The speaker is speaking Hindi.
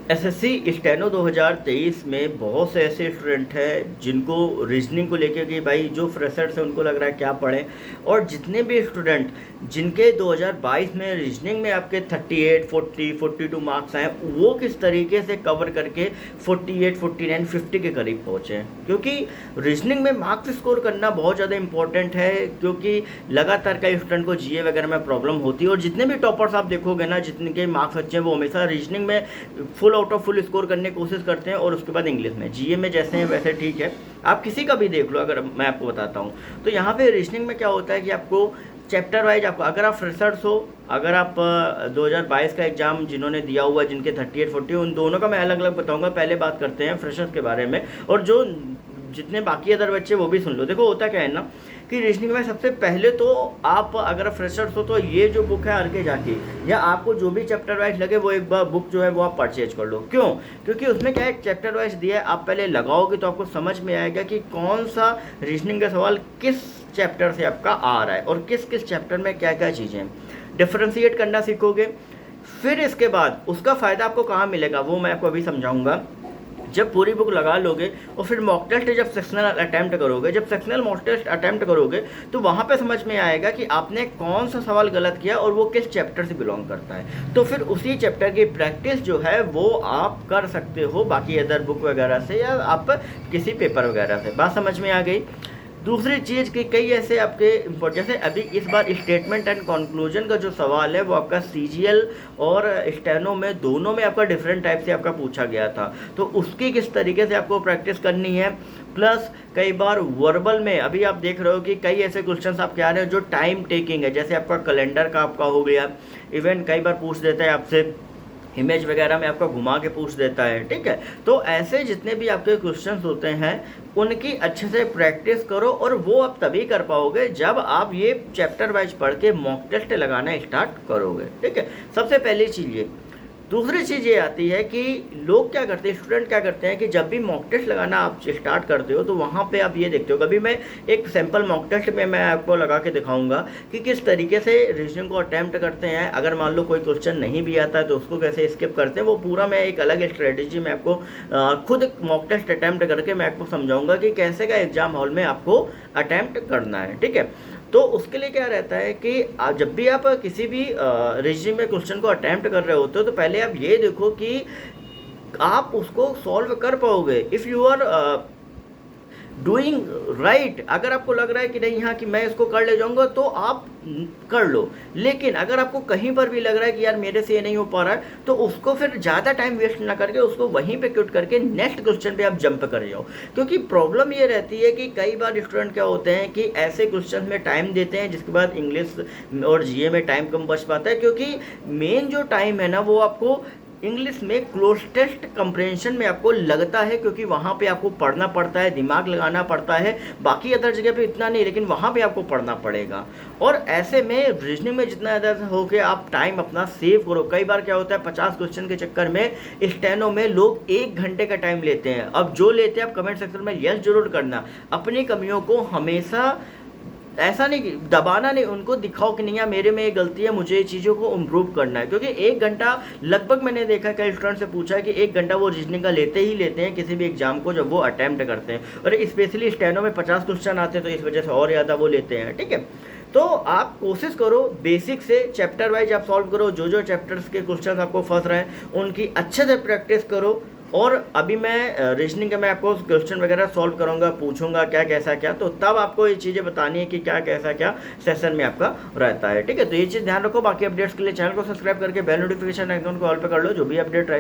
एसएससी स्टेनो 2023 में बहुत से ऐसे स्टूडेंट हैं जिनको रीजनिंग को लेके कि भाई जो फ्रेशर्स हैं उनको लग रहा है क्या पढ़ें, और जितने भी स्टूडेंट जिनके 2022 में रीजनिंग में आपके 38, 40, 42 मार्क्स आए, वो किस तरीके से कवर करके 48, 49, 50 के करीब पहुँचे हैं। क्योंकि रीजनिंग में मार्क्स स्कोर करना बहुत ज़्यादा इंपॉर्टेंट है, क्योंकि लगातार कई स्टूडेंट को जीए वगैरह में प्रॉब्लम होती है, और जितने भी टॉपर्स आप देखोगे ना, जितने मार्क्स अच्छे हैं वो हमेशा रीजनिंग में full out of full score करने की कोशिश करते हैं, और उसके बाद इंग्लिश में। जीए में जैसे हैं वैसे ठीक है, आप किसी का भी देख लो, अगर मैं आपको बताता हूँ तो यहाँ पे रीजनिंग में क्या होता है कि आपको चैप्टर वाइज, आपको अगर आप फ्रेशर्स हो, अगर आप 2022 का एग्जाम जिन्होंने दिया हुआ है, जिनके 38, 40, उन दोनों का मैं अलग अलग बताऊंगा। पहले बात करते हैं फ्रेशर्स के बारे में, और जो जितने बाकी अदर बच्चे वो भी सुन लो। देखो होता क्या है ना कि रीजनिंग में सबसे पहले तो आप अगर फ्रेशर्स हो तो ये जो बुक है आर के जाके, या आपको जो भी चैप्टर वाइज लगे वो एक बार बुक जो है वो आप परचेज कर लो। क्यों? क्योंकि उसमें क्या है, चैप्टर वाइज दिया है, आप पहले लगाओगे तो आपको समझ में आएगा कि कौन सा रीजनिंग का सवाल किस चैप्टर से आपका आ रहा है, और किस किस चैप्टर में क्या क्या चीज़ें। डिफ्रेंशिएट करना सीखोगे। फिर इसके बाद उसका फ़ायदा आपको कहाँ मिलेगा वो मैं आपको अभी समझाऊंगा। जब पूरी बुक लगा लोगे और फिर मॉक टेस्ट जब सेक्शनल अटैम्प्ट करोगे, जब सेक्शनल मॉक टेस्ट अटैम्प्ट करोगे तो वहाँ पे समझ में आएगा कि आपने कौन सा सवाल गलत किया और वो किस चैप्टर से बिलोंग करता है। तो फिर उसी चैप्टर की प्रैक्टिस जो है वो आप कर सकते हो बाकी अदर बुक वगैरह से, या आप किसी पेपर वगैरह से। बात समझ में आ गई। दूसरी चीज़ कि कई ऐसे आपके, जैसे अभी इस बार स्टेटमेंट एंड कंक्लूजन का जो सवाल है वो आपका सीजीएल और स्टेनो में दोनों में आपका डिफरेंट टाइप से आपका पूछा गया था, तो उसकी किस तरीके से आपको प्रैक्टिस करनी है। प्लस कई बार वर्बल में अभी आप देख रहे हो कि कई ऐसे क्वेश्चंस आपके आ रहे हैं जो टाइम टेकिंग है, जैसे आपका कैलेंडर का आपका हो गया। इवन कई बार पूछ देता है आपसे इमेज वगैरह में आपका घुमा के पूछ देता है, ठीक है। तो ऐसे जितने भी आपके क्वेश्चंस होते हैं उनकी अच्छे से प्रैक्टिस करो, और वो आप तभी कर पाओगे जब आप ये चैप्टर वाइज पढ़ के मॉक टेस्ट लगाना स्टार्ट करोगे, ठीक है। सबसे पहली चीज़ ये। दूसरी चीज़ ये आती है कि लोग क्या करते हैं, स्टूडेंट क्या करते हैं कि जब भी मॉक टेस्ट लगाना आप स्टार्ट करते हो तो वहाँ पे आप ये देखते हो, कभी मैं एक सैम्पल मॉक टेस्ट में मैं आपको लगा के दिखाऊंगा कि किस तरीके से रीजनिंग को अटैम्प्ट करते हैं। अगर मान लो कोई क्वेश्चन नहीं भी आता है तो उसको कैसे स्किप करते हैं, वो पूरा मैं एक अलग स्ट्रेटेजी में आपको खुद मॉक टेस्ट अटैम्प्ट करके मैं आपको समझाऊंगा कि कैसे का एग्जाम हॉल में आपको अटैम्प्ट करना है, ठीक है। तो उसके लिए क्या रहता है कि जब भी आप किसी भी रीजनिंग में क्वेश्चन को अटैम्प्ट कर रहे होते हो तो पहले आप ये देखो कि आप उसको सॉल्व कर पाओगे। If you are doing right, अगर आपको लग रहा है कि नहीं हाँ कि मैं इसको कर ले जाऊंगा तो आप कर लो। लेकिन अगर आपको कहीं पर भी लग रहा है कि यार मेरे से ये नहीं हो पा रहा है, तो उसको फिर ज़्यादा टाइम वेस्ट ना करके उसको वहीं पे क्विट करके नेक्स्ट क्वेश्चन पे आप जंप कर जाओ। क्योंकि प्रॉब्लम ये रहती है कि कई बार स्टूडेंट क्या होते हैं कि ऐसे क्वेश्चन में टाइम देते हैं जिसके बाद इंग्लिश और जीए में टाइम कम बच पाता है, क्योंकि मेन जो टाइम है ना वो आपको इंग्लिश में क्लोजेस्ट कंप्रेंशन में आपको लगता है, क्योंकि वहाँ पे आपको पढ़ना पड़ता है, दिमाग लगाना पड़ता है। बाकी अदर जगह पे इतना नहीं, लेकिन वहाँ पे आपको पढ़ना पड़ेगा। और ऐसे में रीजनिंग में जितना अदर हो के आप टाइम अपना सेव करो। कई बार क्या होता है 50 क्वेश्चन के चक्कर में स्टेनो में लोग 1 घंटे का टाइम लेते हैं। अब जो लेते हैं आप कमेंट सेक्शन में यस जरूर करना। अपनी कमियों को हमेशा ऐसा नहीं दबाना, नहीं, उनको दिखाओ कि नहीं यार मेरे में ये गलती है, मुझे ये चीज़ों को इम्प्रूव करना है। क्योंकि 1 घंटा लगभग मैंने देखा कई स्टूडेंट से पूछा है कि 1 घंटा वो रीजनिंग का लेते ही लेते हैं किसी भी एग्जाम को जब वो अटैम्प्ट करते हैं, और स्पेशली स्टेनो में 50 क्वेश्चन आते हैं तो इस वजह से और ज़्यादा वो लेते हैं, ठीक है। तो आप कोशिश करो बेसिक से चैप्टर वाइज आप सॉल्व करो, जो जो चैप्टर्स के क्वेश्चन आपको फंस रहे हैं उनकी अच्छे से प्रैक्टिस करो। और अभी मैं रीजनिंग का मैं आपको क्वेश्चन वगैरह सॉल्व करूंगा, पूछूंगा क्या कैसा क्या, तो तब आपको ये चीज़ें बतानी है कि क्या कैसा क्या सेशन में आपका रहता है, ठीक है। तो ये चीज़ ध्यान रखो। बाकी अपडेट्स के लिए चैनल को सब्सक्राइब करके बेल नोटिफिकेशन आइकन को ऑल पे कर लो, जो भी अपडेट